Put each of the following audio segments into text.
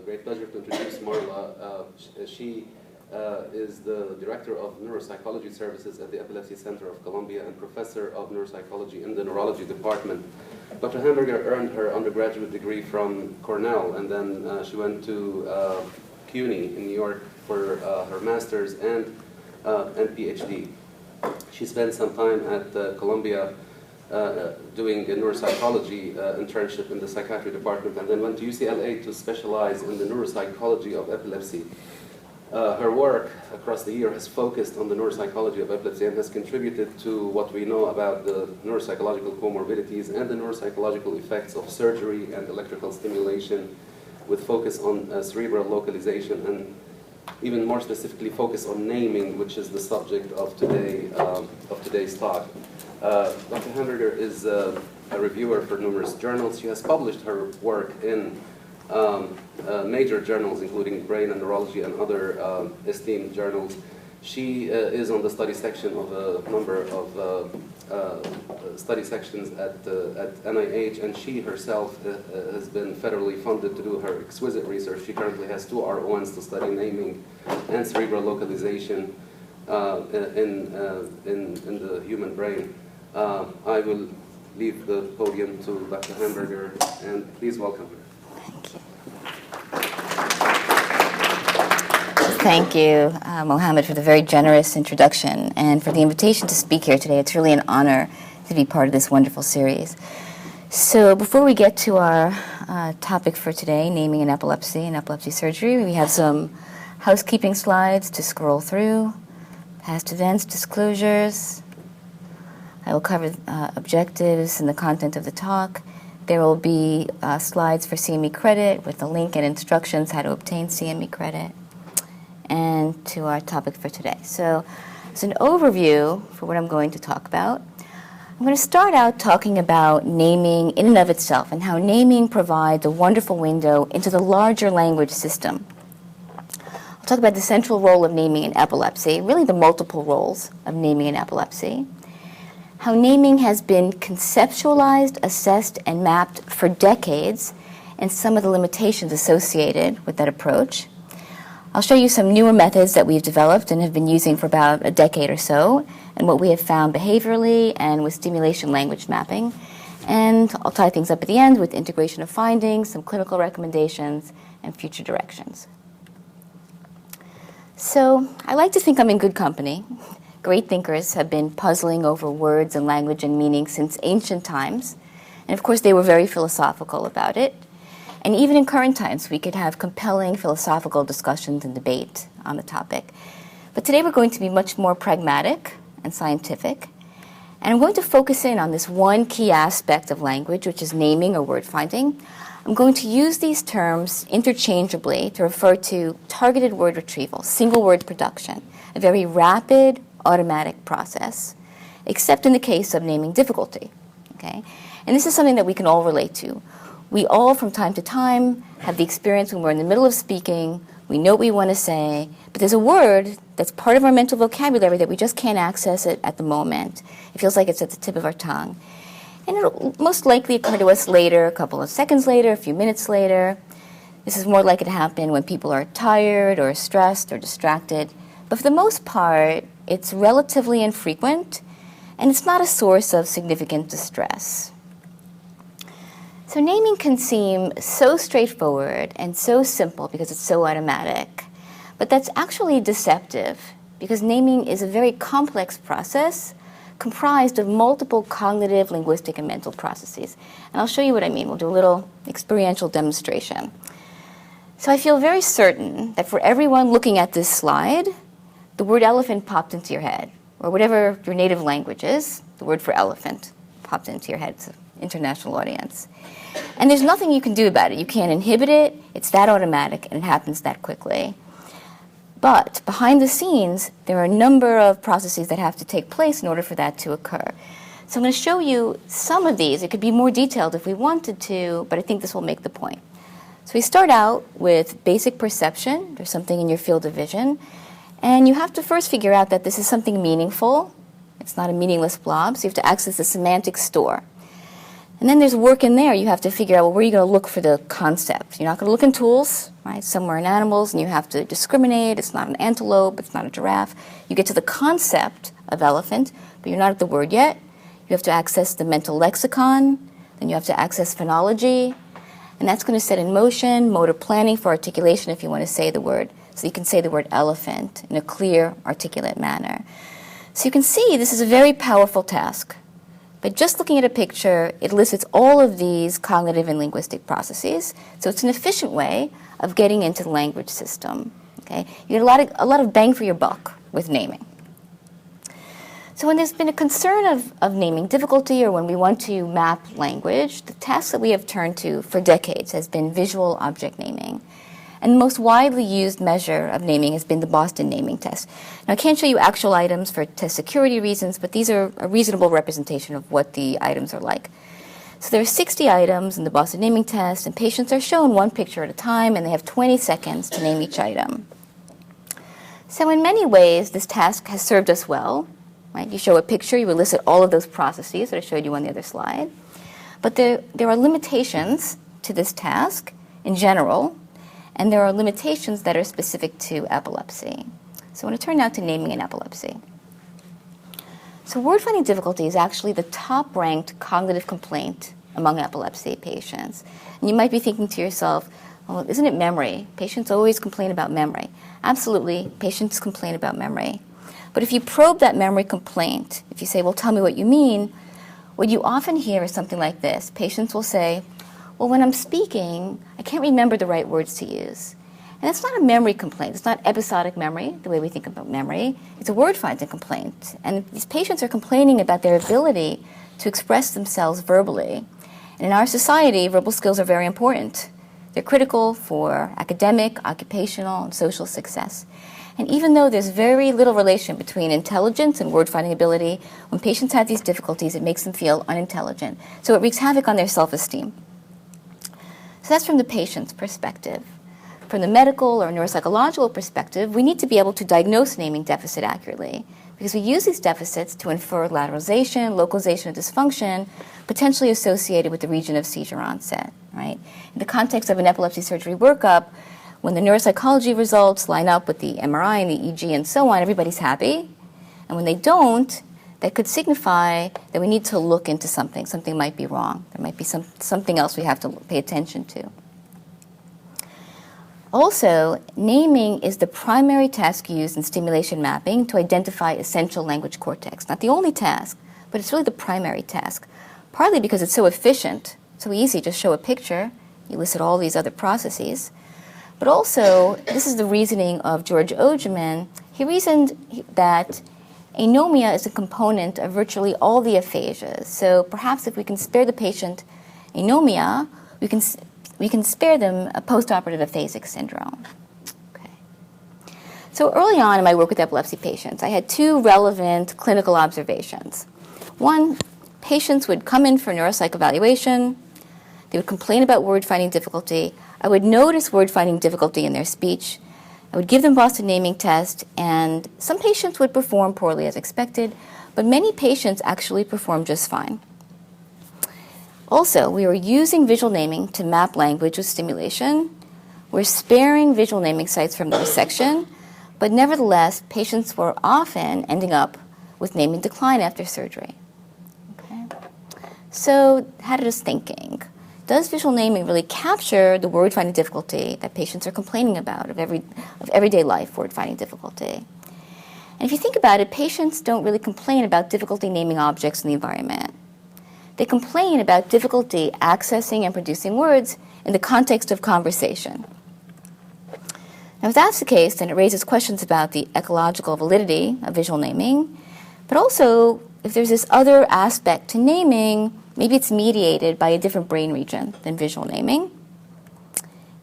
great pleasure to introduce Marla. She is the Director of Neuropsychology Services at the Epilepsy Center of Columbia and Professor of Neuropsychology in the Neurology Department. Dr. Hamberger earned her undergraduate degree from Cornell, and then she went to CUNY in New York for her master's and Ph.D. She spent some time at Columbia doing a neuropsychology internship in the psychiatry department, and then went to UCLA to specialize in the neuropsychology of epilepsy. Her work across the year has focused on the neuropsychology of epilepsy and has contributed to what we know about the neuropsychological comorbidities and the neuropsychological effects of surgery and electrical stimulation, with focus on cerebral localization and even more specifically focus on naming, which is the subject of today's talk. Dr. Hamberger is a reviewer for numerous journals. She has published her work in major journals, including Brain and Neurology and other esteemed journals. She is on the study section of a number of study sections at NIH, and she herself has been federally funded to do her exquisite research. She currently has 2 R01s to study naming and cerebral localization in the human brain. I will leave the podium to Dr. Hamberger, and please welcome her. Thank you, Mohammed, for the very generous introduction and for the invitation to speak here today. It's really an honor to be part of this wonderful series. So before we get to our topic for today, naming and epilepsy surgery, we have some housekeeping slides to scroll through, past events, disclosures. I will cover objectives and the content of the talk. There will be slides for CME credit with a link and instructions how to obtain CME credit, and to our topic for today. So as an overview for what I'm going to talk about, I'm going to start out talking about naming in and of itself and how naming provides a wonderful window into the larger language system. I'll talk about the central role of naming in epilepsy, really the multiple roles of naming in epilepsy, how naming has been conceptualized, assessed, and mapped for decades, and some of the limitations associated with that approach. I'll show you some newer methods that we've developed and have been using for about a decade or so, and what we have found behaviorally and with stimulation language mapping. And I'll tie things up at the end with integration of findings, some clinical recommendations, and future directions. So I like to think I'm in good company. Great thinkers have been puzzling over words and language and meaning since ancient times. And of course, they were very philosophical about it. And even in current times, we could have compelling philosophical discussions and debate on the topic. But today we're going to be much more pragmatic and scientific. And I'm going to focus in on this one key aspect of language, which is naming or word finding. I'm going to use these terms interchangeably to refer to targeted word retrieval, single word production, a very rapid, automatic process, except in the case of naming difficulty. Okay? And this is something that we can all relate to. We all, from time to time, have the experience when we're in the middle of speaking, we know what we want to say, but there's a word that's part of our mental vocabulary that we just can't access it at the moment. It feels like it's at the tip of our tongue. And it'll most likely occur to us later, a couple of seconds later, a few minutes later. This is more likely to happen when people are tired or stressed or distracted. But for the most part, it's relatively infrequent, and it's not a source of significant distress. So naming can seem so straightforward and so simple because it's so automatic, but that's actually deceptive because naming is a very complex process comprised of multiple cognitive, linguistic, and mental processes. And I'll show you what I mean. We'll do a little experiential demonstration. So I feel very certain that for everyone looking at this slide, the word elephant popped into your head, or whatever your native language is, the word for elephant popped into your head. It's an international audience. And there's nothing you can do about it. You can't inhibit it. It's that automatic, and it happens that quickly. But behind the scenes, there are a number of processes that have to take place in order for that to occur. So I'm going to show you some of these. It could be more detailed if we wanted to, but I think this will make the point. So we start out with basic perception. There's something in your field of vision. And you have to first figure out that this is something meaningful. It's not a meaningless blob, so you have to access the semantic store. And then there's work in there. You have to figure out, well, where are you going to look for the concept? You're not going to look in tools, right? Somewhere in animals, and you have to discriminate. It's not an antelope. It's not a giraffe. You get to the concept of elephant, but you're not at the word yet. You have to access the mental lexicon. Then you have to access phonology. And that's going to set in motion motor planning for articulation if you want to say the word. So you can say the word elephant in a clear, articulate manner. So you can see this is a very powerful task. But just looking at a picture, it elicits all of these cognitive and linguistic processes. So it's an efficient way of getting into the language system. Okay? You get a lot of bang for your buck with naming. So when there's been a concern of naming difficulty, or when we want to map language, the task that we have turned to for decades has been visual object naming. And the most widely used measure of naming has been the Boston naming test. Now, I can't show you actual items for test security reasons, but these are a reasonable representation of what the items are like. So there are 60 items in the Boston naming test, and patients are shown one picture at a time, and they have 20 seconds to name each item. So in many ways, this task has served us well. Right? You show a picture, you elicit all of those processes that I showed you on the other slide. But there are limitations to this task in general, and there are limitations that are specific to epilepsy. So I want to turn now to naming in epilepsy. So word-finding difficulty is actually the top-ranked cognitive complaint among epilepsy patients. And you might be thinking to yourself, well, isn't it memory? Patients always complain about memory. Absolutely, patients complain about memory. But if you probe that memory complaint, if you say, well, tell me what you mean, what you often hear is something like this. Patients will say, well, when I'm speaking, I can't remember the right words to use. And it's not a memory complaint. It's not episodic memory, the way we think about memory. It's a word-finding complaint. And these patients are complaining about their ability to express themselves verbally. And in our society, verbal skills are very important. They're critical for academic, occupational, and social success. And even though there's very little relation between intelligence and word-finding ability, when patients have these difficulties, it makes them feel unintelligent. So it wreaks havoc on their self-esteem. So that's from the patient's perspective. From the medical or neuropsychological perspective, we need to be able to diagnose naming deficit accurately, because we use these deficits to infer lateralization, localization of dysfunction, potentially associated with the region of seizure onset. Right? In the context of an epilepsy surgery workup, when the neuropsychology results line up with the MRI and the EEG and so on, everybody's happy. And when they don't, that could signify that we need to look into something. Something might be wrong. There might be something else we have to pay attention to. Also, naming is the primary task used in stimulation mapping to identify essential language cortex. Not the only task, but it's really the primary task. Partly because it's so efficient, so easy, just show a picture, you elicit all these other processes. But also, this is the reasoning of George Ogeman. He reasoned that anomia is a component of virtually all the aphasias. So perhaps if we can spare the patient anomia, we can spare them a postoperative aphasic syndrome. Okay. So early on in my work with epilepsy patients, I had two relevant clinical observations. One, patients would come in for neuropsych evaluation. They would complain about word-finding difficulty. I would notice word-finding difficulty in their speech. I would give them Boston naming test, and some patients would perform poorly as expected, but many patients actually performed just fine. Also, we were using visual naming to map language with stimulation. We're sparing visual naming sites from the resection, but nevertheless, patients were often ending up with naming decline after surgery. Okay. So, had us thinking. Does visual naming really capture the word-finding difficulty that patients are complaining about of everyday life word-finding difficulty? And if you think about it, patients don't really complain about difficulty naming objects in the environment. They complain about difficulty accessing and producing words in the context of conversation. Now, if that's the case, then it raises questions about the ecological validity of visual naming, but also if there's this other aspect to naming, maybe it's mediated by a different brain region than visual naming.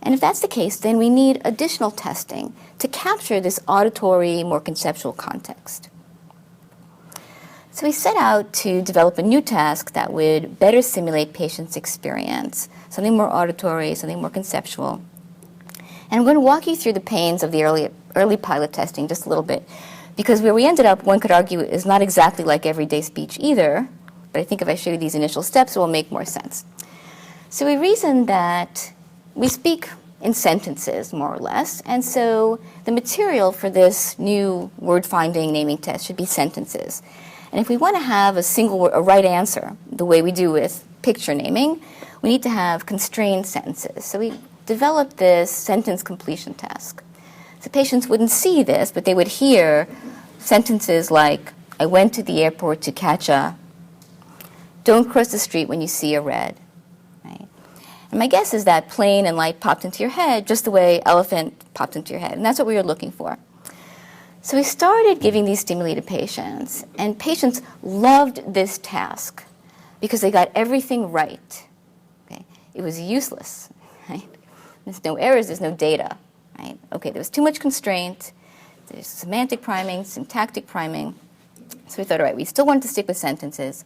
And if that's the case, then we need additional testing to capture this auditory, more conceptual context. So we set out to develop a new task that would better simulate patients' experience, something more auditory, something more conceptual. And I'm going to walk you through the pains of the early pilot testing just a little bit, because where we ended up, one could argue, is not exactly like everyday speech either, but I think if I show you these initial steps, it will make more sense. So we reasoned that we speak in sentences, more or less, and so the material for this new word-finding naming test should be sentences. And if we want to have a right answer, the way we do with picture naming, we need to have constrained sentences. So we developed this sentence completion task. So patients wouldn't see this, but they would hear sentences like, I went to the airport to catch a, don't cross the street when you see a red. Right? And my guess is that plane and light popped into your head just the way elephant popped into your head, and that's what we were looking for. So we started giving these stimuli to patients, and patients loved this task because they got everything right. Okay? It was useless. Right? There's no errors, there's no data. Right? Okay, there was too much constraint, there's semantic priming, syntactic priming. So we thought, all right, we still want to stick with sentences.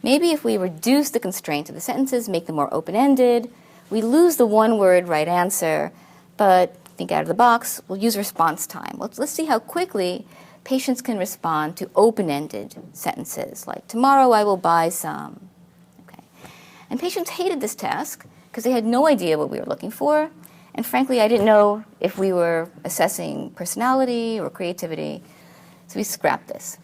Maybe if we reduce the constraint of the sentences, make them more open-ended, we lose the one-word right answer, but think out of the box, we'll use response time. Let's see how quickly patients can respond to open-ended sentences, like, tomorrow I will buy some. Okay. And patients hated this task because they had no idea what we were looking for, and frankly, I didn't know if we were assessing personality or creativity, so we scrapped this.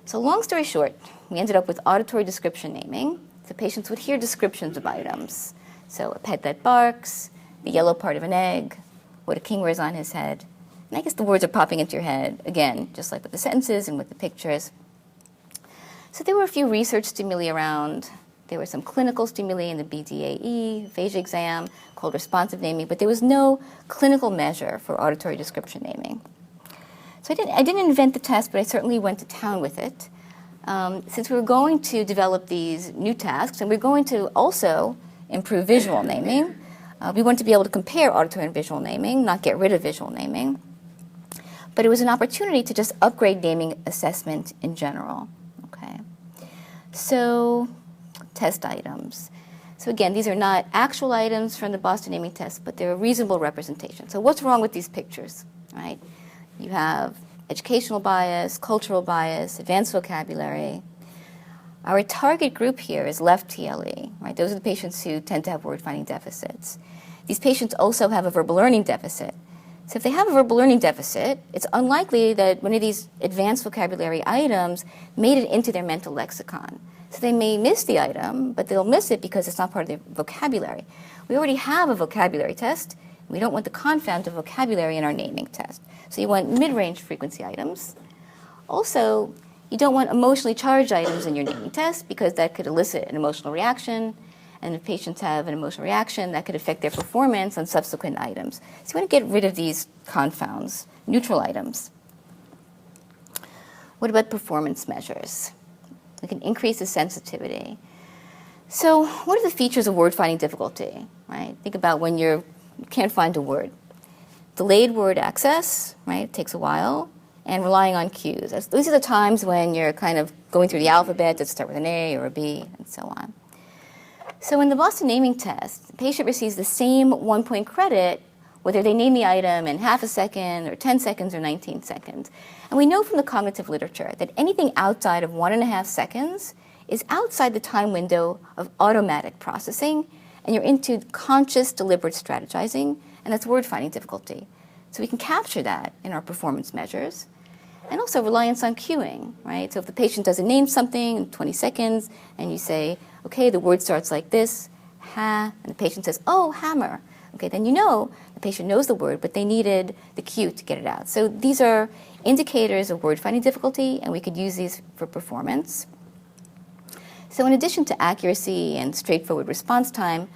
So long story short, we ended up with auditory description naming. So patients would hear descriptions of items. So a pet that barks, the yellow part of an egg, what a king wears on his head. And I guess the words are popping into your head, again, just like with the sentences and with the pictures. So there were a few research stimuli around. There were some clinical stimuli in the BDAE, aphasia exam, called responsive naming, but there was no clinical measure for auditory description naming. So I didn't invent the test, but I certainly went to town with it. Since we were going to develop these new tasks, and we're going to also improve visual naming, we want to be able to compare auditory and visual naming, not get rid of visual naming. But it was an opportunity to just upgrade naming assessment in general. Okay. So, test items. So again, these are not actual items from the Boston naming test, but they're a reasonable representation. So what's wrong with these pictures, right? You have educational bias, cultural bias, advanced vocabulary. Our target group here is left TLE, right? Those are the patients who tend to have word-finding deficits. These patients also have a verbal learning deficit. So if they have a verbal learning deficit, it's unlikely that one of these advanced vocabulary items made it into their mental lexicon. So they may miss the item, but they'll miss it because it's not part of their vocabulary. We already have a vocabulary test. We don't want the confound of vocabulary in our naming test. So you want mid-range frequency items. Also, you don't want emotionally charged items in your naming test because that could elicit an emotional reaction. And if patients have an emotional reaction, that could affect their performance on subsequent items. So you want to get rid of these confounds, neutral items. What about performance measures? We can increase the sensitivity. So what are the features of word-finding difficulty? Right? Think about when you can't find a word. Delayed word access, right? It takes a while. And relying on cues. These are the times when you're kind of going through the alphabet that start with an A or a B, and so on. So in the Boston naming test, the patient receives the same 1-point credit whether they name the item in half a second or 10 seconds or 19 seconds. And we know from the cognitive literature that anything outside of 1.5 seconds is outside the time window of automatic processing, and you're into conscious, deliberate strategizing, and that's word-finding difficulty. So we can capture that in our performance measures. And also reliance on cueing, right? So if the patient doesn't name something in 20 seconds, and you say, okay, the word starts like this, ha, and the patient says, oh, hammer. Okay, then you know the patient knows the word, but they needed the cue to get it out. So these are indicators of word-finding difficulty, and we could use these for performance. So in addition to accuracy and straightforward response time,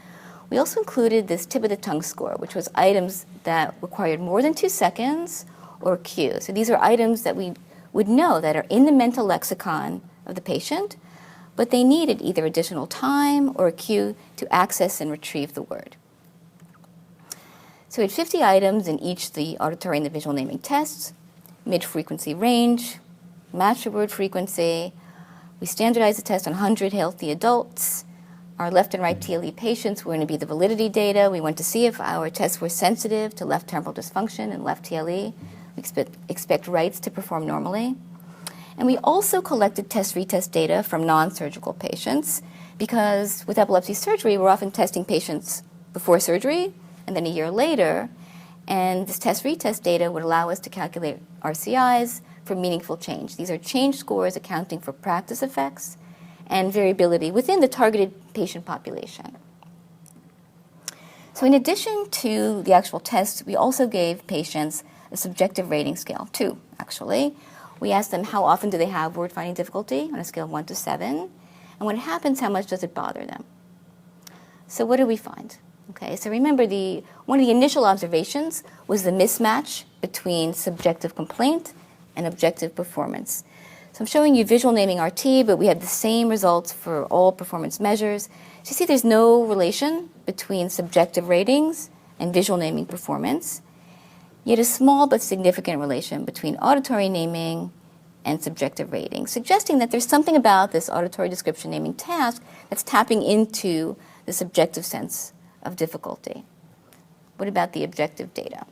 we also included this tip of the tongue score, which was items that required more than 2 seconds or cue. So these are items that we would know that are in the mental lexicon of the patient, but they needed either additional time or a cue to access and retrieve the word. So we had 50 items in each the auditory and the visual naming tests, mid-frequency range, match the word frequency. We standardized the test on 100 healthy adults. Our left and right TLE patients were going to be the validity data. We want to see if our tests were sensitive to left temporal dysfunction and left TLE. We expect rights to perform normally. And we also collected test-retest data from non-surgical patients because with epilepsy surgery, we're often testing patients before surgery and then a year later. And this test-retest data would allow us to calculate RCIs for meaningful change. These are change scores accounting for practice effects and variability within the targeted patient population. So in addition to the actual test, we also gave patients a subjective rating scale, 2, actually. We asked them how often do they have word-finding difficulty on a scale of 1 to 7, and when it happens, how much does it bother them? So what do we find? Okay, so remember, one of the initial observations was the mismatch between subjective complaint and objective performance. So I'm showing you visual naming RT, but we have the same results for all performance measures. So you see there's no relation between subjective ratings and visual naming performance, yet a small but significant relation between auditory naming and subjective ratings, suggesting that there's something about this auditory description naming task that's tapping into the subjective sense of difficulty. What about the objective data?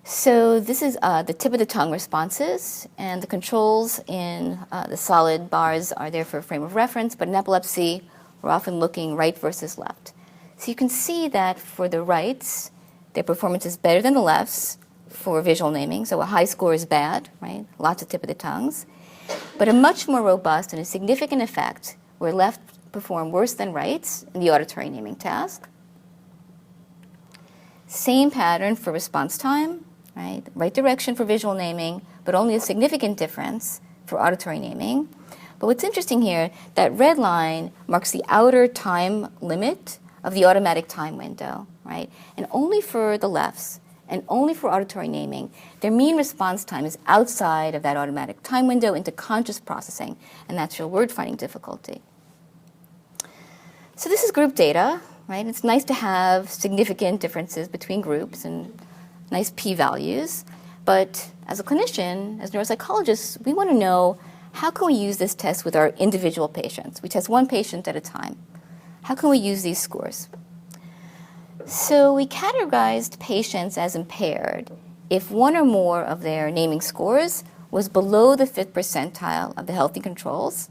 So this is the tip of the tongue responses, and the controls in the solid bars are there for a frame of reference, but in epilepsy, we're often looking right versus left. So you can see that for the rights, their performance is better than the lefts for visual naming, so a high score is bad, right? Lots of tip of the tongues. But a much more robust and a significant effect where left perform worse than rights in the auditory naming task. Same pattern for response time, right? Right direction for visual naming, but only a significant difference for auditory naming. But what's interesting here, that red line marks the outer time limit of the automatic time window, right? And only for the lefts and only for auditory naming, their mean response time is outside of that automatic time window into conscious processing, and that's your word-finding difficulty. So this is group data, right? It's nice to have significant differences between groups and nice p-values, but as a clinician, as neuropsychologists, we want to know how can we use this test with our individual patients? We test one patient at a time. How can we use these scores? So we categorized patients as impaired if one or more of their naming scores was below the 5th percentile of the healthy controls,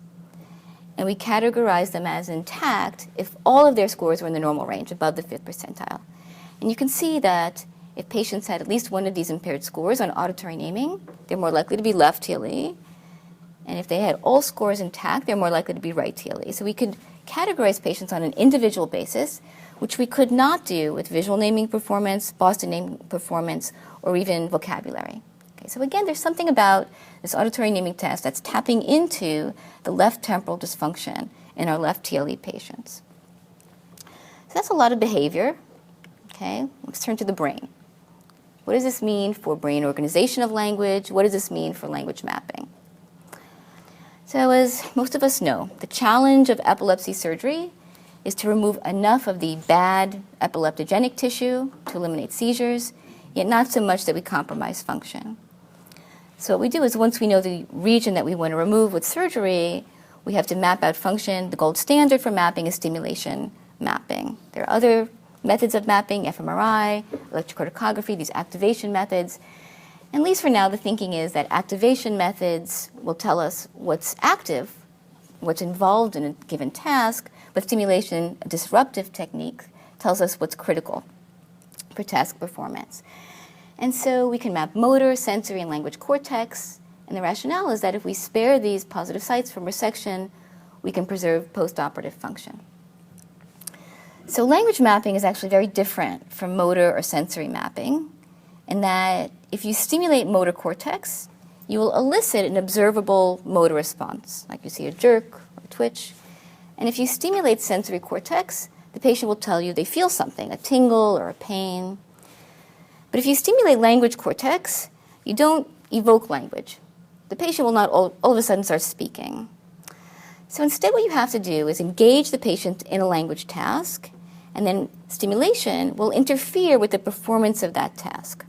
and we categorized them as intact if all of their scores were in the normal range, above the 5th percentile. And you can see that if patients had at least one of these impaired scores on auditory naming, they're more likely to be left TLE. And if they had all scores intact, they're more likely to be right TLE. So we could categorize patients on an individual basis, which we could not do with visual naming performance, Boston naming performance, or even vocabulary. Okay, so again, there's something about this auditory naming test that's tapping into the left temporal dysfunction in our left TLE patients. So that's a lot of behavior. Okay, let's turn to the brain. What does this mean for brain organization of language? What does this mean for language mapping? So as most of us know, the challenge of epilepsy surgery is to remove enough of the bad epileptogenic tissue to eliminate seizures, yet not so much that we compromise function. So what we do is once we know the region that we want to remove with surgery, we have to map out function. The gold standard for mapping is stimulation mapping. There are other methods of mapping, fMRI, electrocardiography, these activation methods. And at least for now, the thinking is that activation methods will tell us what's active, what's involved in a given task, but stimulation, a disruptive technique, tells us what's critical for task performance. And so we can map motor, sensory, and language cortex. And the rationale is that if we spare these positive sites from resection, we can preserve postoperative function. So language mapping is actually very different from motor or sensory mapping in that if you stimulate motor cortex, you will elicit an observable motor response, like you see a jerk or a twitch. And if you stimulate sensory cortex, the patient will tell you they feel something, a tingle or a pain. But if you stimulate language cortex, you don't evoke language. The patient will not all of a sudden start speaking. So instead what you have to do is engage the patient in a language task, and then stimulation will interfere with the performance of that task.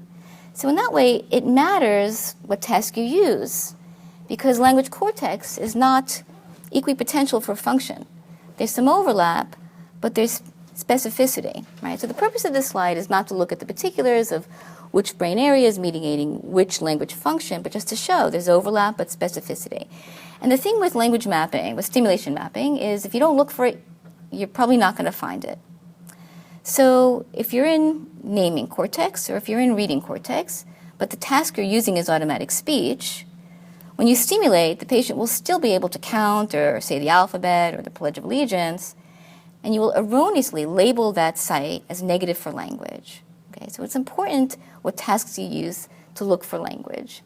So in that way, it matters what task you use, because language cortex is not equipotential for function. There's some overlap, but there's specificity, right? So the purpose of this slide is not to look at the particulars of which brain area is mediating which language function, but just to show there's overlap but specificity. And the thing with language mapping, with stimulation mapping, is if you don't look for it, you're probably not going to find it. So if you're in naming cortex or if you're in reading cortex, but the task you're using is automatic speech, when you stimulate, the patient will still be able to count or say the alphabet or the Pledge of Allegiance, and you will erroneously label that site as negative for language. Okay, so it's important what tasks you use to look for language.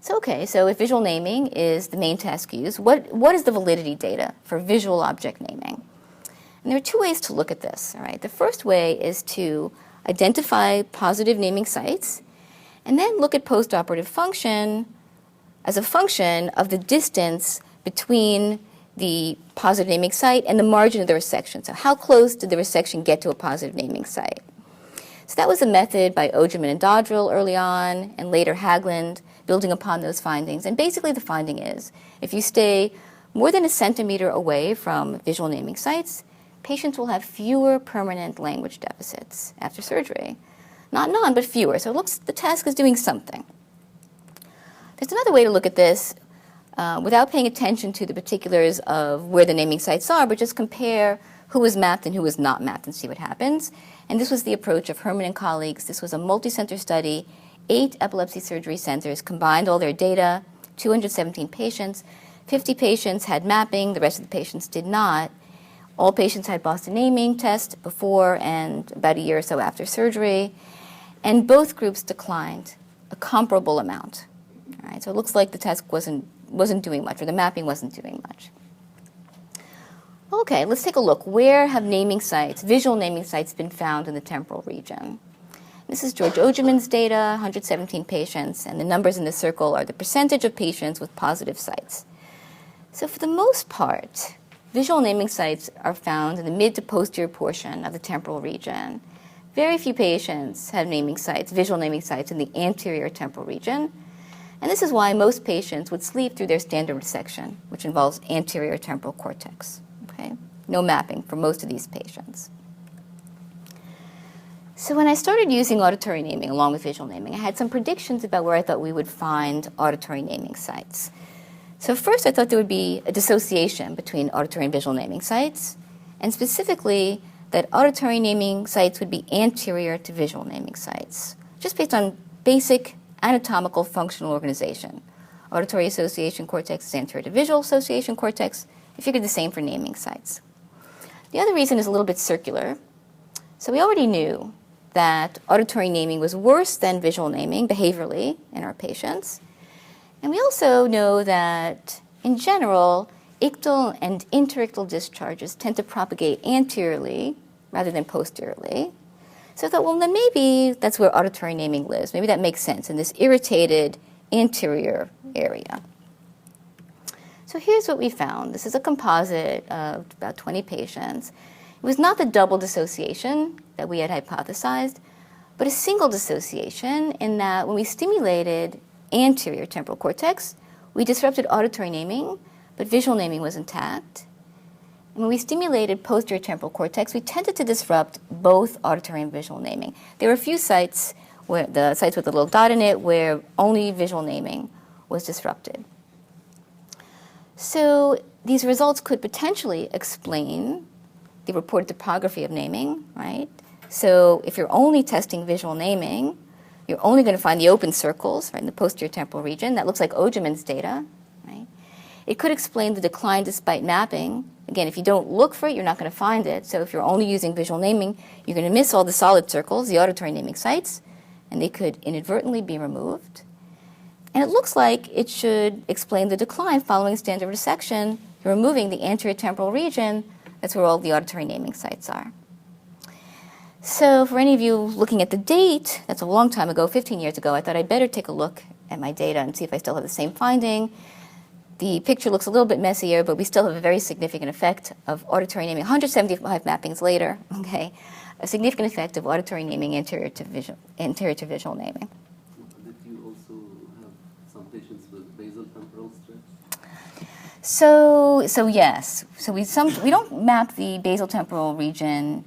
So if visual naming is the main task used, what is the validity data for visual object naming? And there are two ways to look at this. All right? The first way is to identify positive naming sites, and then look at postoperative function as a function of the distance between the positive naming site and the margin of the resection. So how close did the resection get to a positive naming site? So that was a method by Ogerman and Dodrell early on, and later Haglund, building upon those findings. And basically the finding is, if you stay more than a centimeter away from visual naming sites, patients will have fewer permanent language deficits after surgery. Not none, but fewer. So it looks the task is doing something. There's another way to look at this without paying attention to the particulars of where the naming sites are, but just compare who was mapped and who was not mapped and see what happens. And this was the approach of Herman and colleagues. This was a multi-center study. 8 epilepsy surgery centers combined all their data, 217 patients. 50 patients had mapping, the rest of the patients did not. All patients had Boston naming test before and about a year or so after surgery. And both groups declined a comparable amount. All right, so it looks like the test wasn't doing much, or the mapping wasn't doing much. Okay, let's take a look. Where have naming sites, visual naming sites, been found in the temporal region? This is George Ogerman's data, 117 patients, and the numbers in the circle are the percentage of patients with positive sites. So for the most part, visual naming sites are found in the mid to posterior portion of the temporal region. Very few patients have naming sites, visual naming sites, in the anterior temporal region. And this is why most patients would sleep through their standard resection, which involves anterior temporal cortex. Okay? No mapping for most of these patients. So when I started using auditory naming along with visual naming, I had some predictions about where I thought we would find auditory naming sites. So first I thought there would be a dissociation between auditory and visual naming sites, and specifically that auditory naming sites would be anterior to visual naming sites, just based on basic anatomical functional organization. Auditory association cortex is anterior to visual association cortex. I figured the same for naming sites. The other reason is a little bit circular. So we already knew that auditory naming was worse than visual naming behaviorally in our patients. And we also know that, in general, ictal and interictal discharges tend to propagate anteriorly rather than posteriorly. So I thought, well, then maybe that's where auditory naming lives. Maybe that makes sense in this irritated anterior area. So here's what we found. This is a composite of about 20 patients. It was not the double dissociation that we had hypothesized, but a single dissociation in that when we stimulated anterior temporal cortex, we disrupted auditory naming, but visual naming was intact. And when we stimulated posterior temporal cortex, we tended to disrupt both auditory and visual naming. There were a few sites, where the sites with a little dot in it, where only visual naming was disrupted. So these results could potentially explain the reported topography of naming, right? So if you're only testing visual naming, you're only going to find the open circles, right, in the posterior temporal region. That looks like Ogerman's data, right? It could explain the decline despite mapping. Again, if you don't look for it, you're not going to find it. So if you're only using visual naming, you're going to miss all the solid circles, the auditory naming sites, and they could inadvertently be removed. And it looks like it should explain the decline following standard resection. You're removing the anterior temporal region. That's where all the auditory naming sites are. So for any of you looking at the date, that's a long time ago, 15 years ago, I thought I'd better take a look at my data and see if I still have the same finding. The picture looks a little bit messier, but we still have a very significant effect of auditory naming. 175 mappings later, okay, a significant effect of auditory naming anterior to visual naming. Did you also have some patients with basal temporal stretch? So yes. So we don't map the basal temporal region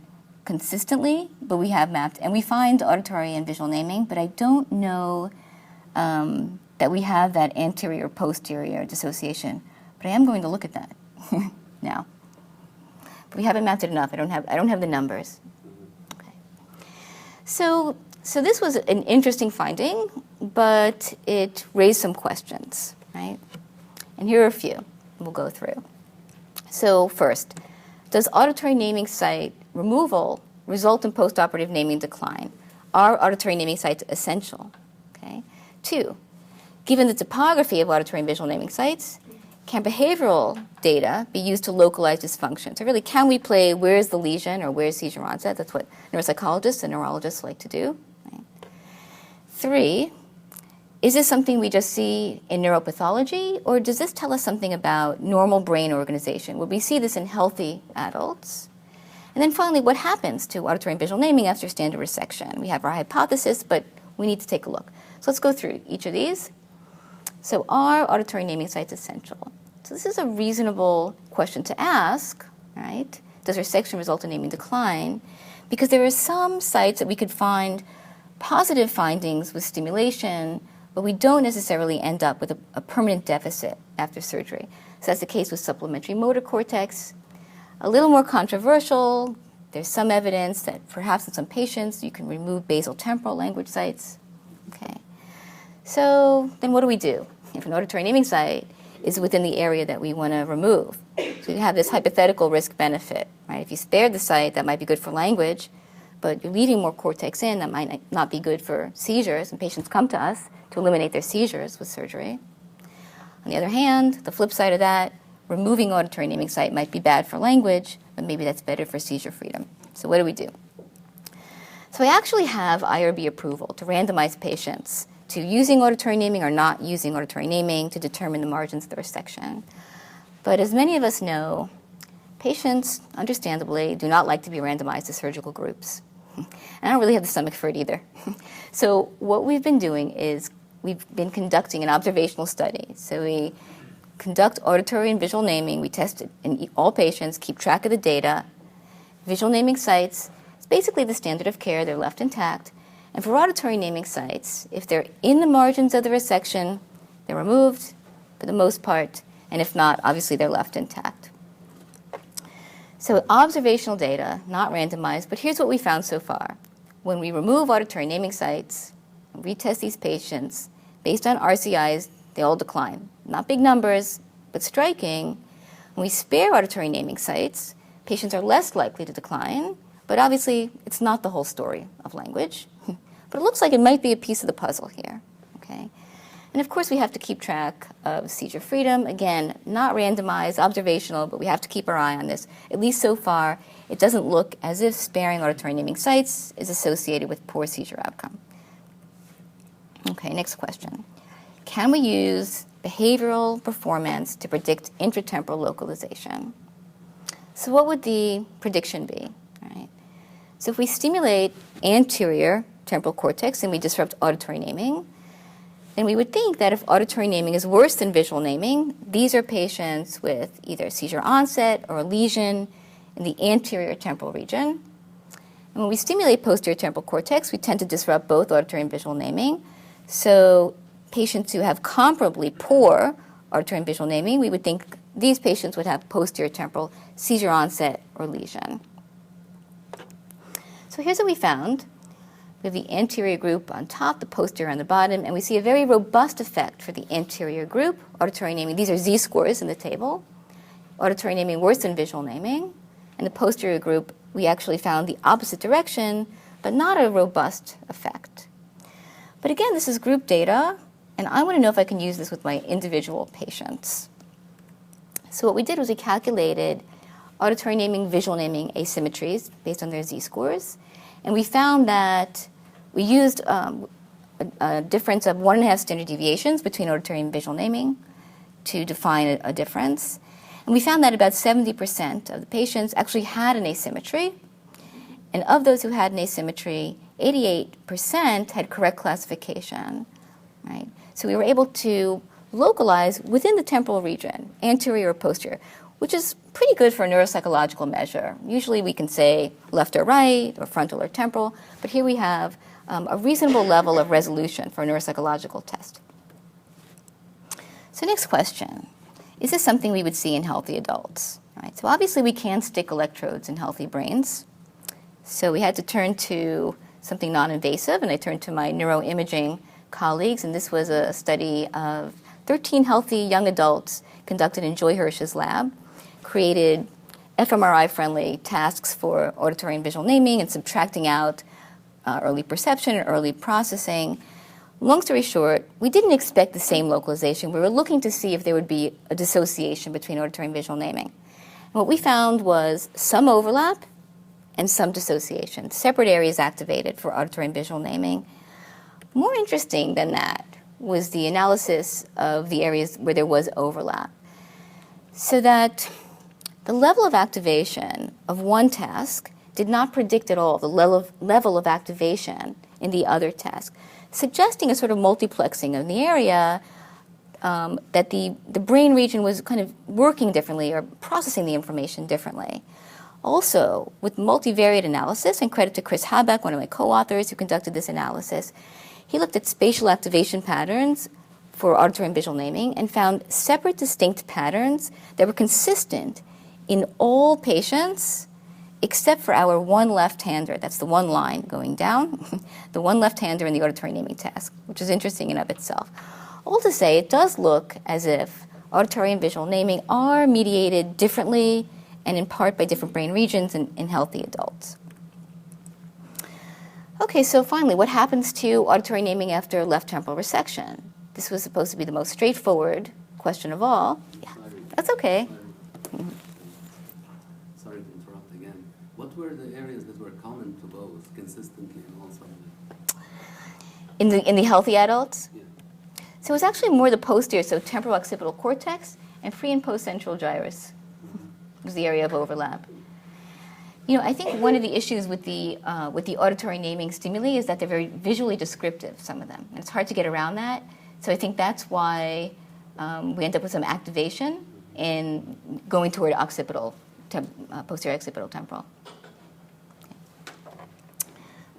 consistently, but we have mapped, and we find auditory and visual naming, but I don't know that we have that anterior-posterior dissociation. But I am going to look at that now. But we haven't mapped it enough. I don't have the numbers. Okay. So this was an interesting finding, but it raised some questions, right? And here are a few we'll go through. So first, does auditory naming site removal result in postoperative naming decline? Are auditory naming sites essential? Okay. 2, given the topography of auditory and visual naming sites, can behavioral data be used to localize dysfunction? So really, can we play where's the lesion or where's seizure onset? That's what neuropsychologists and neurologists like to do. Right? 3, is this something we just see in neuropathology, or does this tell us something about normal brain organization? Would we see this in healthy adults? And then finally, what happens to auditory and visual naming after standard resection? We have our hypothesis, but we need to take a look. So let's go through each of these. So are auditory naming sites essential? So this is a reasonable question to ask, right? Does resection result in naming decline? Because there are some sites that we could find positive findings with stimulation, but we don't necessarily end up with a permanent deficit after surgery. So that's the case with supplementary motor cortex. A little more controversial, there's some evidence that perhaps in some patients you can remove basal temporal language sites. Okay. So then what do we do if an auditory naming site is within the area that we want to remove? So you have this hypothetical risk-benefit, right? If you spare the site, that might be good for language, but you're leaving more cortex in, that might not be good for seizures, and patients come to us to eliminate their seizures with surgery. On the other hand, the flip side of that, removing auditory naming site might be bad for language, but maybe that's better for seizure freedom. So what do? So I actually have IRB approval to randomize patients to using auditory naming or not using auditory naming to determine the margins of the resection. But as many of us know, patients, understandably, do not like to be randomized to surgical groups. And I don't really have the stomach for it either. So what we've been doing is we've been conducting an observational study. So we conduct auditory and visual naming. We test it in all patients, keep track of the data. Visual naming sites, it's basically the standard of care. They're left intact. And for auditory naming sites, if they're in the margins of the resection, they're removed for the most part. And if not, obviously they're left intact. So observational data, not randomized, but here's what we found so far. When we remove auditory naming sites, and retest these patients, based on RCIs, they all decline. Not big numbers, but striking. When we spare auditory naming sites, patients are less likely to decline, but obviously it's not the whole story of language. But it looks like it might be a piece of the puzzle here, okay? And of course we have to keep track of seizure freedom. Again, not randomized, observational, but we have to keep our eye on this. At least so far, it doesn't look as if sparing auditory naming sites is associated with poor seizure outcome. Okay, next question. Can we use behavioral performance to predict intratemporal localization? So what would the prediction be? Right? So if we stimulate anterior temporal cortex and we disrupt auditory naming, then we would think that if auditory naming is worse than visual naming, these are patients with either seizure onset or a lesion in the anterior temporal region. And when we stimulate posterior temporal cortex, we tend to disrupt both auditory and visual naming. So patients who have comparably poor auditory and visual naming, we would think these patients would have posterior temporal seizure onset or lesion. So here's what we found. We have the anterior group on top, the posterior on the bottom, and we see a very robust effect for the anterior group, auditory naming. These are Z-scores in the table. Auditory naming worse than visual naming. And the posterior group, we actually found the opposite direction, but not a robust effect. But again, this is group data, and I want to know if I can use this with my individual patients. So what we did was we calculated auditory naming, visual naming asymmetries based on their Z-scores. And we found that we used a difference of 1.5 standard deviations between auditory and visual naming to define a difference. And we found that about 70% of the patients actually had an asymmetry. And of those who had an asymmetry, 88% had correct classification. Right? So we were able to localize within the temporal region, anterior or posterior. which is pretty good for a neuropsychological measure. Usually we can say left or right, or frontal or temporal, but here we have a reasonable level of resolution for a neuropsychological test. So next question, is this something we would see in healthy adults? Right, so obviously we can stick electrodes in healthy brains. So we had to turn to something non-invasive, and I turned to my neuroimaging colleagues, and this was a study of 13 healthy young adults conducted in Joy Hirsch's lab, created fMRI-friendly tasks for auditory and visual naming and subtracting out early perception and early processing. Long story short, we didn't expect the same localization. We were looking to see if there would be a dissociation between auditory and visual naming. And what we found was some overlap and some dissociation, separate areas activated for auditory and visual naming. More interesting than that was the analysis of the areas where there was overlap, so that the level of activation of one task did not predict at all the level of activation in the other task, suggesting a sort of multiplexing of the area, that the brain region was kind of working differently or processing the information differently. Also, with multivariate analysis, and credit to Chris Habeck, one of my co-authors who conducted this analysis, he looked at spatial activation patterns for auditory and visual naming and found separate distinct patterns that were consistent in all patients except for our one left-hander. That's the one line going down, the one left-hander in the auditory naming task, which is interesting in of itself. All to say, it does look as if auditory and visual naming are mediated differently and in part by different brain regions in healthy adults. Okay, so finally, what happens to auditory naming after left temporal resection? This was supposed to be the most straightforward question of all. Yeah, that's okay. Sorry to interrupt again. What were the areas that were common to both consistently in all subjects? In the healthy adults? Yeah. So it was actually more the posterior, so temporal occipital cortex and pre and post central gyrus was the area of overlap. You know, I think one of the issues with the auditory naming stimuli is that they're very visually descriptive, some of them, and it's hard to get around that. So I think that's why we end up with some activation in going toward occipital, posterior occipital temporal.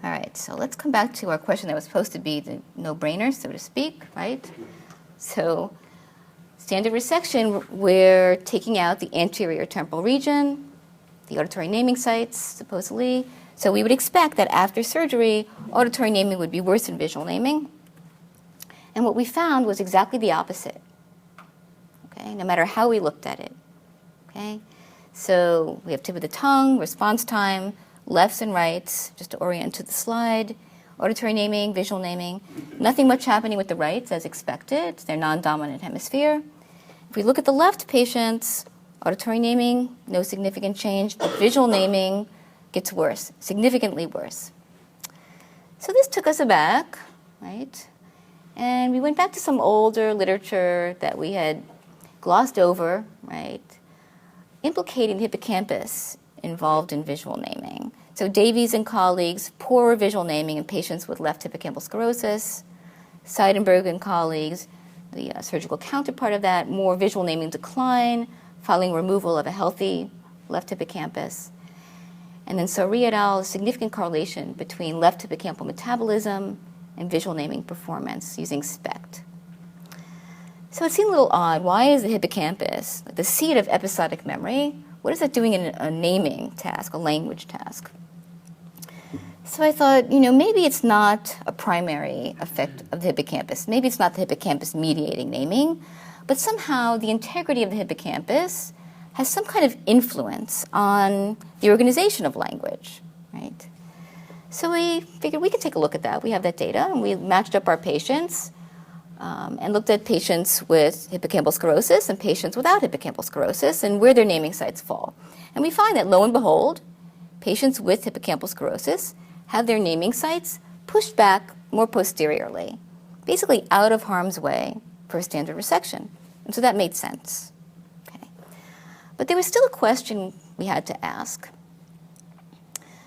All right, so let's come back to our question that was supposed to be the no-brainer, so to speak, right? So standard resection, we're taking out the anterior temporal region, the auditory naming sites, supposedly. So we would expect that after surgery, auditory naming would be worse than visual naming. And what we found was exactly the opposite, okay, no matter how we looked at it, okay? So we have tip of the tongue, response time, lefts and rights, just to orient to the slide, auditory naming, visual naming. Nothing much happening with the rights as expected. They're non-dominant hemisphere. If we look at the left patients, auditory naming, no significant change. The visual naming gets worse, significantly worse. So this took us aback, right? And we went back to some older literature that we had glossed over, right, implicating the hippocampus involved in visual naming. So Davies and colleagues, poorer visual naming in patients with left hippocampal sclerosis. Seidenberg and colleagues, the surgical counterpart of that, more visual naming decline following removal of a healthy left hippocampus. And then Sori et al., significant correlation between left hippocampal metabolism and visual naming performance using SPECT. So it seemed a little odd. Why is the hippocampus, the seat of episodic memory, what is that doing in a naming task, a language task? So I thought, you know, maybe it's not a primary effect of the hippocampus. Maybe it's not the hippocampus mediating naming, but somehow the integrity of the hippocampus has some kind of influence on the organization of language, right? So we figured we could take a look at that. We have that data, and we matched up our patients and looked at patients with hippocampal sclerosis and patients without hippocampal sclerosis and where their naming sites fall. And we find that, lo and behold, patients with hippocampal sclerosis have their naming sites pushed back more posteriorly, basically out of harm's way for a standard resection. And so that made sense. Okay. But there was still a question we had to ask.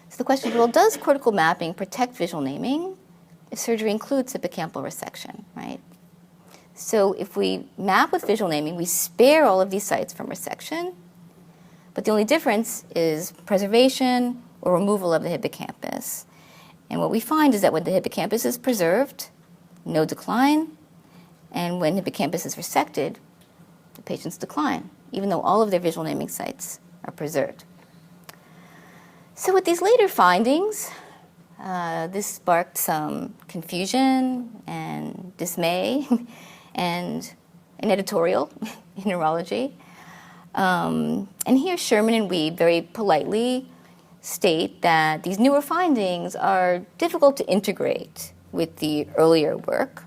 So the question is, well, does cortical mapping protect visual naming if surgery includes hippocampal resection, right? So if we map with visual naming, we spare all of these sites from resection, But the only difference is preservation or removal of the hippocampus. And what we find is that when the hippocampus is preserved, no decline, and when hippocampus is resected, the patients decline, even though all of their visual naming sites are preserved. So with these later findings, this sparked some confusion and dismay and an editorial in neurology. And here Sherman and Weeb very politely state that these newer findings are difficult to integrate with the earlier work.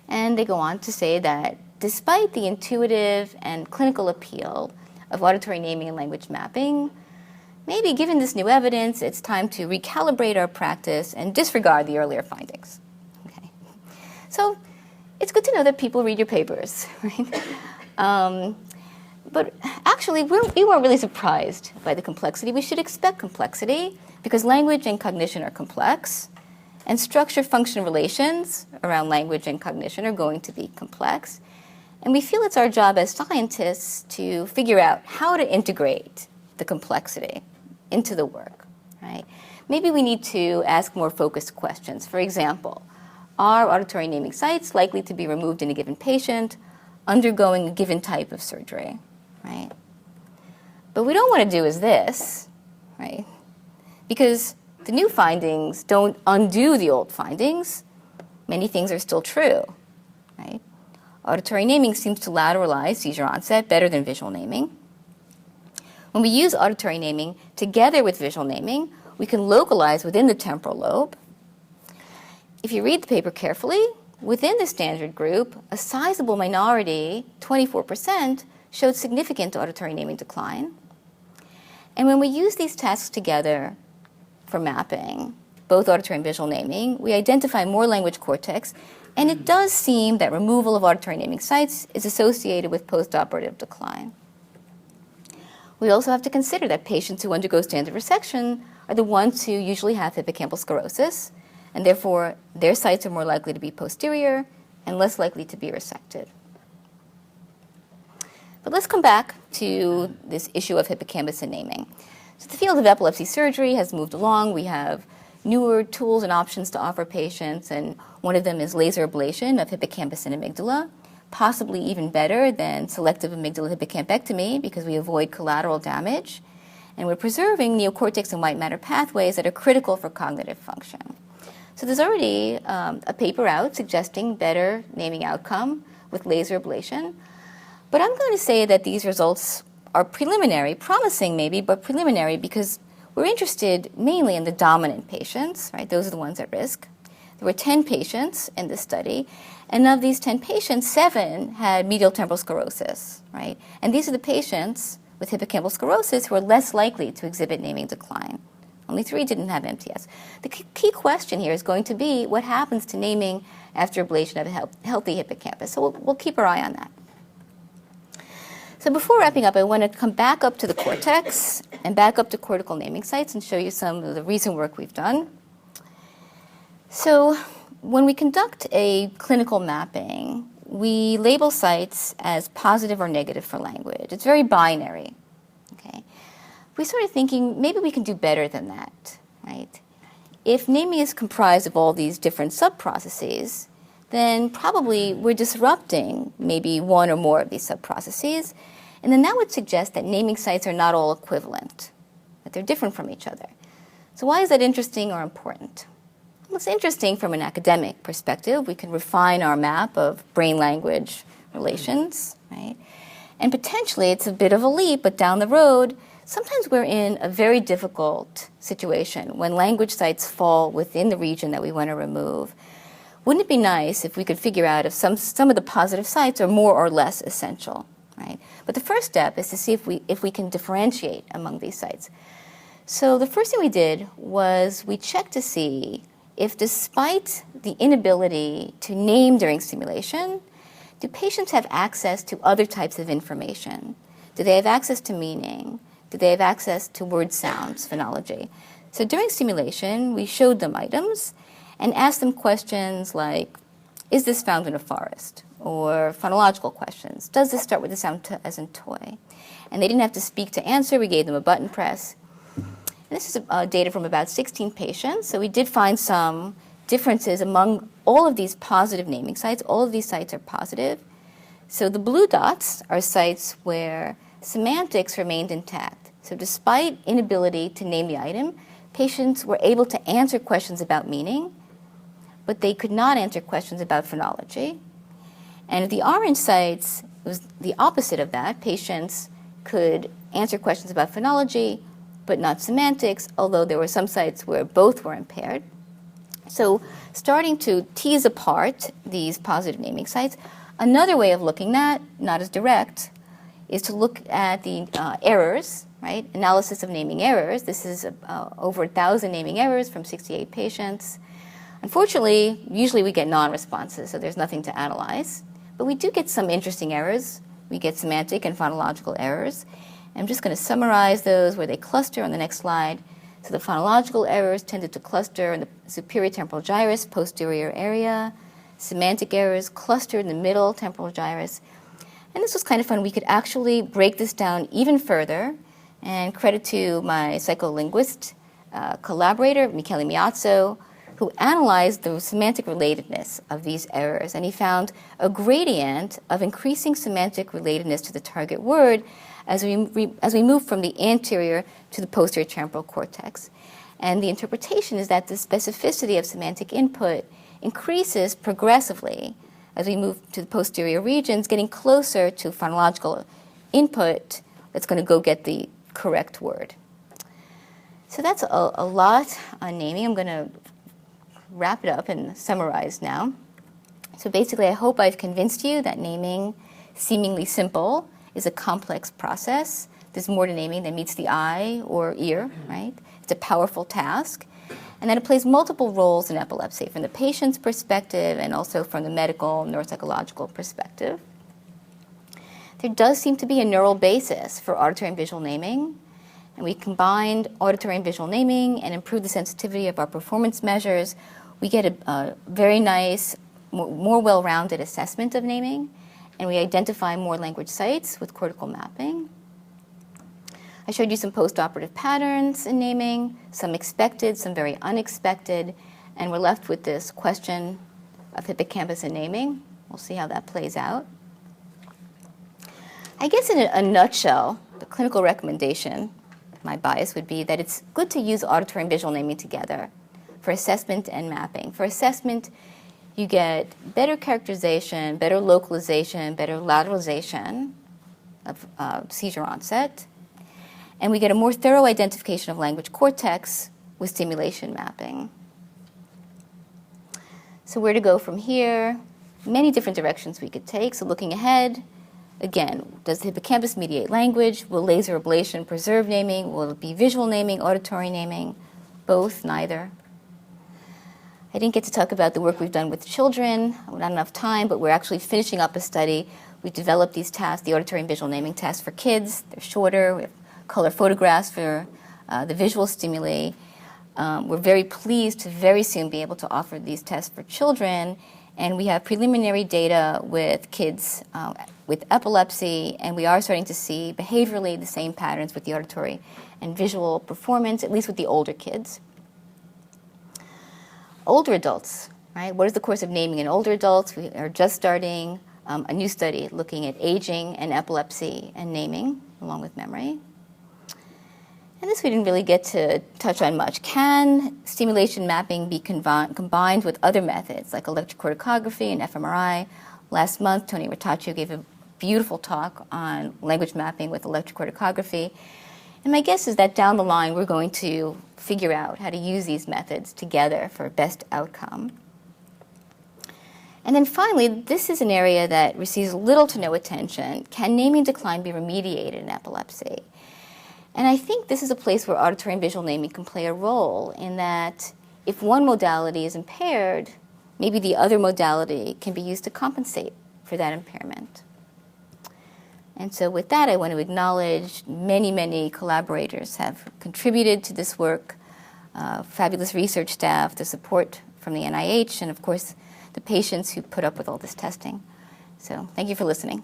And they go on to say that despite the intuitive and clinical appeal of auditory naming and language mapping, maybe given this new evidence, it's time to recalibrate our practice and disregard the earlier findings. Okay. So it's good to know that people read your papers, right? But actually, we weren't really surprised by the complexity. We should expect complexity because language and cognition are complex, and structure-function relations around language and cognition are going to be complex. And we feel it's our job as scientists to figure out how to integrate the complexity into the work, right? Maybe we need to ask more focused questions. For example, are auditory naming sites likely to be removed in a given patient undergoing a given type of surgery, right? But what we don't want to do is this, right? Because the new findings don't undo the old findings. Many things are still true, right? Auditory naming seems to lateralize seizure onset better than visual naming. When we use auditory naming together with visual naming, we can localize within the temporal lobe. If you read the paper carefully, within the standard group, a sizable minority, 24%, showed significant auditory naming decline. And when we use these tasks together for mapping, both auditory and visual naming, we identify more language cortex, and it does seem that removal of auditory naming sites is associated with postoperative decline. We also have to consider that patients who undergo standard resection are the ones who usually have hippocampal sclerosis, and therefore their sites are more likely to be posterior and less likely to be resected. But let's come back to this issue of hippocampus and naming. So the field of epilepsy surgery has moved along. We have newer tools and options to offer patients, and one of them is laser ablation of hippocampus and amygdala, possibly even better than selective amygdala hippocampectomy because we avoid collateral damage, and we're preserving neocortex and white matter pathways that are critical for cognitive function. So there's already a paper out suggesting better naming outcome with laser ablation, but I'm going to say that these results are preliminary, promising maybe, but preliminary because we're interested mainly in the dominant patients, right? Those are the ones at risk. There were 10 patients in this study, and of these 10 patients, 7 had medial temporal sclerosis, right? And these are the patients with hippocampal sclerosis who are less likely to exhibit naming decline. Only 3 didn't have MTS. The key question here is going to be what happens to naming after ablation of a healthy hippocampus. So we'll keep our eye on that. So before wrapping up, I want to come back up to the cortex and back up to cortical naming sites and show you some of the recent work we've done. So when we conduct a clinical mapping, we label sites as positive or negative for language. It's very binary. Okay? We started thinking maybe we can do better than that, right? If naming is comprised of all these different sub-processes, then probably we're disrupting maybe one or more of these sub-processes, and then that would suggest that naming sites are not all equivalent, that they're different from each other. So why is that interesting or important? Well, it's interesting from an academic perspective. We can refine our map of brain-language relations, right? And potentially it's a bit of a leap, but down the road, sometimes we're in a very difficult situation when language sites fall within the region that we want to remove. Wouldn't it be nice if we could figure out if some of the positive sites are more or less essential, right? But the first step is to see if we can differentiate among these sites. So the first thing we did was we checked to see if despite the inability to name during stimulation, do patients have access to other types of information? Do they have access to meaning? Do they have access to word sounds, phonology? So during stimulation, we showed them items and asked them questions like, Is this found in a forest? Or phonological questions. Does this start with the sound t as in toy? And they didn't have to speak to answer. We gave them a button press. And this is data from about 16 patients. So we did find some differences among all of these positive naming sites. All of these sites are positive. So the blue dots are sites where semantics remained intact. So despite inability to name the item, patients were able to answer questions about meaning, but they could not answer questions about phonology. And the orange sites was the opposite of that. Patients could answer questions about phonology, but not semantics, although there were some sites where both were impaired. So starting to tease apart these positive naming sites, another way of looking at, not as direct, is to look at the errors, right? Analysis of naming errors. This is over 1,000 naming errors from 68 patients. Unfortunately, usually we get non-responses, so there's nothing to analyze. But we do get some interesting errors. We get semantic and phonological errors. I'm just going to summarize those where they cluster on the next slide. So the phonological errors tended to cluster in the superior temporal gyrus, posterior area. Semantic errors clustered in the middle temporal gyrus. And this was kind of fun. We could actually break this down even further. And credit to my psycholinguist collaborator, Michele Miazzo, who analyzed the semantic relatedness of these errors. And he found a gradient of increasing semantic relatedness to the target word as we move from the anterior to the posterior temporal cortex. And the interpretation is that the specificity of semantic input increases progressively as we move to the posterior regions, getting closer to phonological input that's going to go get the correct word. So that's a lot on naming. I'm going to wrap it up and summarize now. So basically, I hope I've convinced you that naming, seemingly simple, is a complex process. There's more to naming than meets the eye or ear, right? It's a powerful task. And that it plays multiple roles in epilepsy, from the patient's perspective and also from the medical, neuropsychological perspective. There does seem to be a neural basis for auditory and visual naming. And we combined auditory and visual naming and improved the sensitivity of our performance measures. We get a very nice, more well-rounded assessment of naming. And we identify more language sites with cortical mapping. I showed you some postoperative patterns in naming, some expected, some very unexpected, and we're left with this question of hippocampus and naming. We'll see how that plays out. I guess in a nutshell, the clinical recommendation, my bias would be that it's good to use auditory and visual naming together for assessment and mapping. For assessment, you get better characterization, better localization, better lateralization of seizure onset. And we get a more thorough identification of language cortex with stimulation mapping. So where to go from here? Many different directions we could take. So looking ahead, again, does the hippocampus mediate language? Will laser ablation preserve naming? Will it be visual naming, auditory naming? Both, neither. I didn't get to talk about the work we've done with children. Not enough time, but we're actually finishing up a study. We developed these tasks, the auditory and visual naming tests for kids. They're shorter. We have color photographs for the visual stimuli. We're very pleased to very soon be able to offer these tests for children. And we have preliminary data with kids with epilepsy, and we are starting to see behaviorally the same patterns with the auditory and visual performance, at least with the older kids. Older adults, right? What is the course of naming in older adults? We are just starting a new study looking at aging and epilepsy and naming, along with memory. And this we didn't really get to touch on much. Can stimulation mapping be combined with other methods like electrocorticography and fMRI? Last month, Tony Rattaccio gave a beautiful talk on language mapping with electrocorticography. And my guess is that down the line, we're going to figure out how to use these methods together for best outcome. And then finally, this is an area that receives little to no attention. Can naming decline be remediated in epilepsy? And I think this is a place where auditory and visual naming can play a role, in that if one modality is impaired, maybe the other modality can be used to compensate for that impairment. And so with that, I want to acknowledge many, many collaborators have contributed to this work, fabulous research staff, the support from the NIH, and of course, the patients who put up with all this testing. So thank you for listening.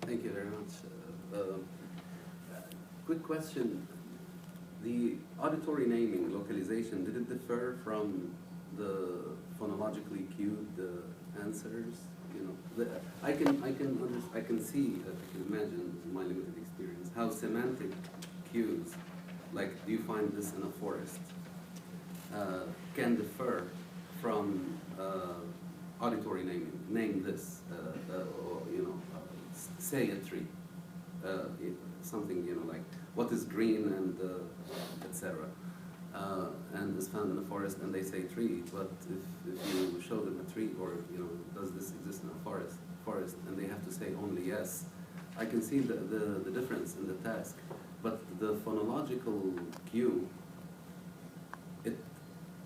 Thank you very much. Quick question. The auditory naming, localization, did it differ from the phonologically cued answers? You know, I can see, I can imagine in my limited experience, how semantic cues, like do you find this in a forest, can differ from auditory naming. Name this, or, you know, say a tree, something, you know, like what is green and etc. And is found in the forest, and they say tree. But if you show them a tree, or, you know, does this exist in a forest, and they have to say only yes, I can see the difference in the task. But the phonological cue,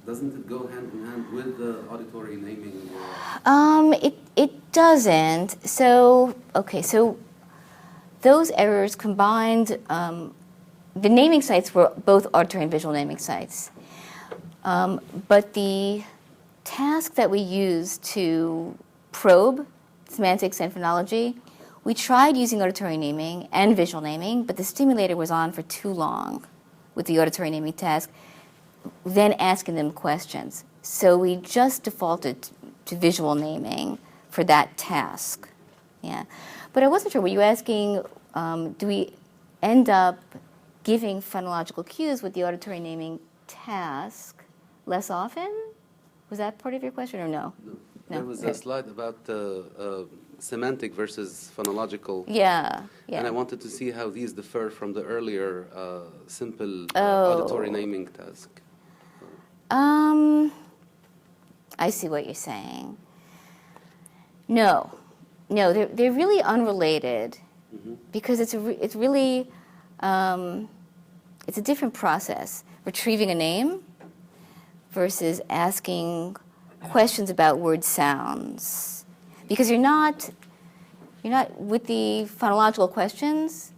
doesn't it go hand in hand with the auditory naming? It doesn't. So okay, so those errors combined. The naming sites were both auditory and visual naming sites, but the task that we used to probe semantics and phonology, we tried using auditory naming and visual naming, but the stimulator was on for too long with the auditory naming task, then asking them questions. So we just defaulted to visual naming for that task. Yeah, but I wasn't sure. Were you asking, do we end up giving phonological cues with the auditory naming task less often? Was that part of your question, or no? No. There was a slide about semantic versus phonological. Yeah. And I wanted to see how these differ from the earlier simple auditory naming task. I see what you're saying. No, they're really unrelated, because it's really it's a different process. Retrieving a name versus asking questions about word sounds, because you're not with the phonological questions.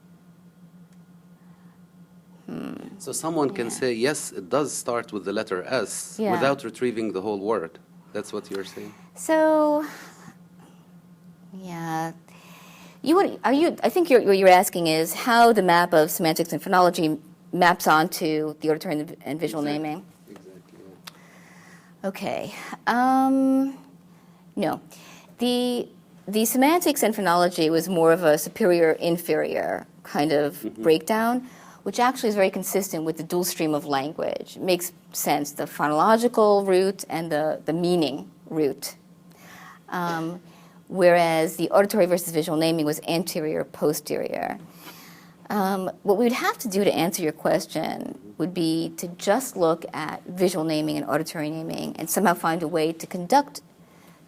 So someone can say, yes, it does start with the letter S without retrieving the whole word. That's what you're saying? So, yeah. I think what you're asking is how the map of semantics and phonology maps onto the auditory and visual naming. Exactly. Yeah. Okay. No. The semantics and phonology was more of a superior-inferior kind of breakdown, which actually is very consistent with the dual stream of language. It makes sense, the phonological route and the meaning route. Whereas the auditory versus visual naming was anterior-posterior. What we would have to do to answer your question would be to just look at visual naming and auditory naming and somehow find a way to conduct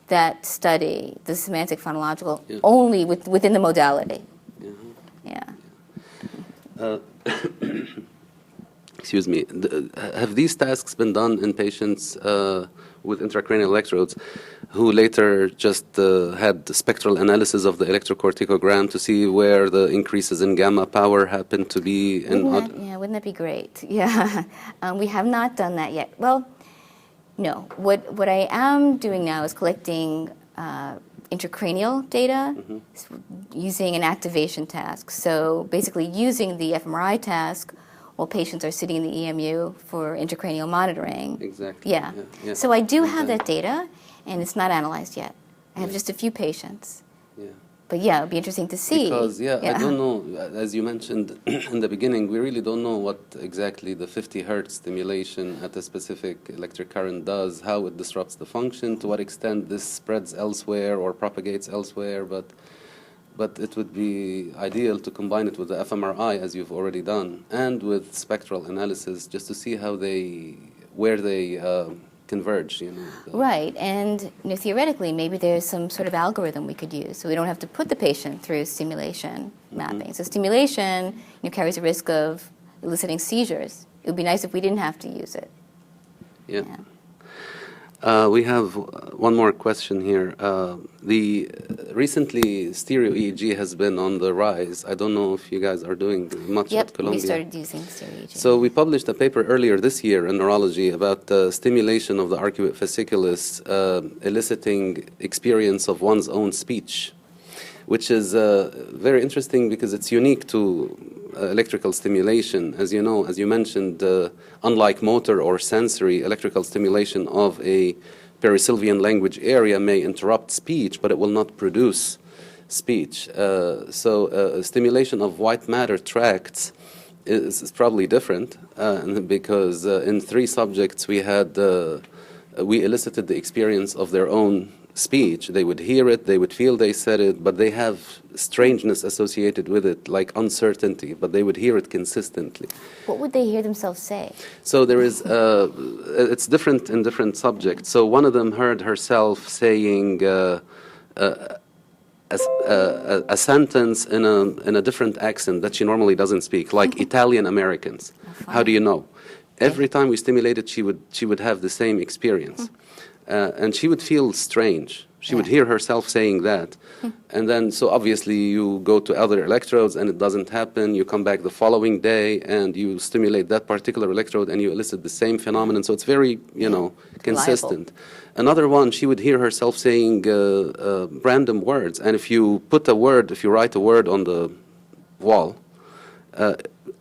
that study, the semantic phonological, only within the modality. Yeah. Excuse me. Have these tasks been done in patients with intracranial electrodes who later just had spectral analysis of the electrocorticogram to see where the increases in gamma power happen to be? Wouldn't that be great? Yeah. We have not done that yet. Well, no. What I am doing now is collecting intracranial data using an activation task. So basically using the fMRI task while patients are sitting in the EMU for intracranial monitoring. Exactly. Yeah. So I do have that data, and it's not analyzed yet. I have just a few patients. Yeah. But yeah, it would be interesting to see. Because, I don't know, as you mentioned in the beginning, we really don't know what exactly the 50 hertz stimulation at a specific electric current does, how it disrupts the function, to what extent this spreads elsewhere or propagates elsewhere. But it would be ideal to combine it with the fMRI, as you've already done, and with spectral analysis, just to see where they converge. Right, and theoretically, maybe there's some sort of algorithm we could use, so we don't have to put the patient through stimulation mapping. So stimulation carries a risk of eliciting seizures. It would be nice if we didn't have to use it. Yeah. We have one more question here. Recently, stereo EEG has been on the rise. I don't know if you guys are doing much at Columbia. We started using stereo EEG. So we published a paper earlier this year in neurology about the stimulation of the arcuate fasciculus eliciting experience of one's own speech, which is very interesting because it's unique to electrical stimulation. As you know, as you mentioned, unlike motor or sensory, electrical stimulation of a perisylvian language area may interrupt speech, but it will not produce speech. Stimulation of white matter tracts is probably different because in 3 subjects we elicited the experience of their own speech. They would hear it, they would feel they said it, but they have strangeness associated with it, like uncertainty, but they would hear it consistently. What would they hear themselves say? So there is, it's different in different subjects. So one of them heard herself saying a sentence in a different accent that she normally doesn't speak, like Italian Americans. How do you know? Every time we stimulated, she would have the same experience. And she would feel strange. She would hear herself saying that. And then, so obviously you go to other electrodes and it doesn't happen. You come back the following day and you stimulate that particular electrode and you elicit the same phenomenon. So it's very, consistent. Reliable. Another one, she would hear herself saying random words. And if you write a word on the wall,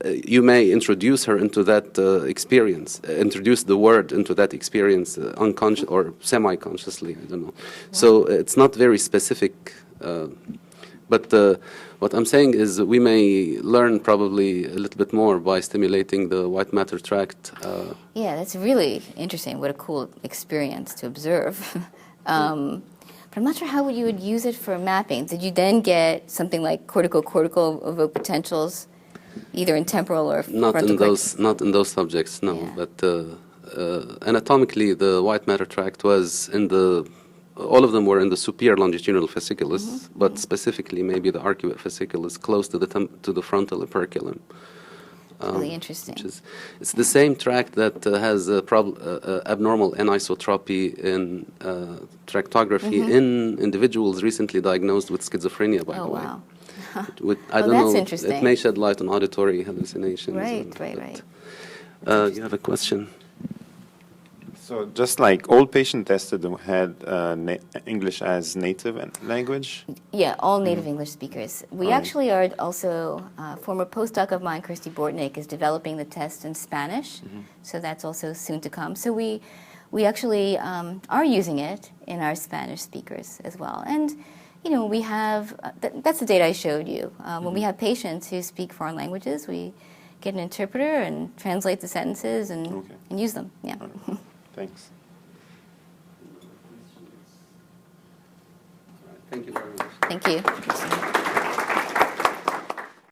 you may introduce her into that experience, introduce the word into that experience unconscious or semi-consciously, I don't know. Wow. So it's not very specific, but what I'm saying is we may learn probably a little bit more by stimulating the white matter tract. Yeah, that's really interesting. What a cool experience to observe. But I'm not sure how you would use it for mapping. Did you then get something like cortical evoked potentials, either in temporal or frontal cortex? Not in those subjects, no. Yeah. But anatomically, the white matter tract was all of them were in the superior longitudinal fasciculus, but specifically maybe the arcuate fasciculus close to the frontal operculum. Really interesting. It's the same tract that has abnormal anisotropy in tractography in individuals recently diagnosed with schizophrenia, by the way. Wow. I don't know. Interesting. It may shed light on auditory hallucinations. Right. You have a question? So just like all patients tested had English as native language? Yeah, all native English speakers. We actually are also, former postdoc of mine, Kirsty Bortnick, is developing the test in Spanish. So that's also soon to come. So we actually are using it in our Spanish speakers as well. And we have, that's the data I showed you. When we have patients who speak foreign languages, we get an interpreter and translate the sentences and use them. Yeah. Right. Thanks. Thank you very much. Thank you.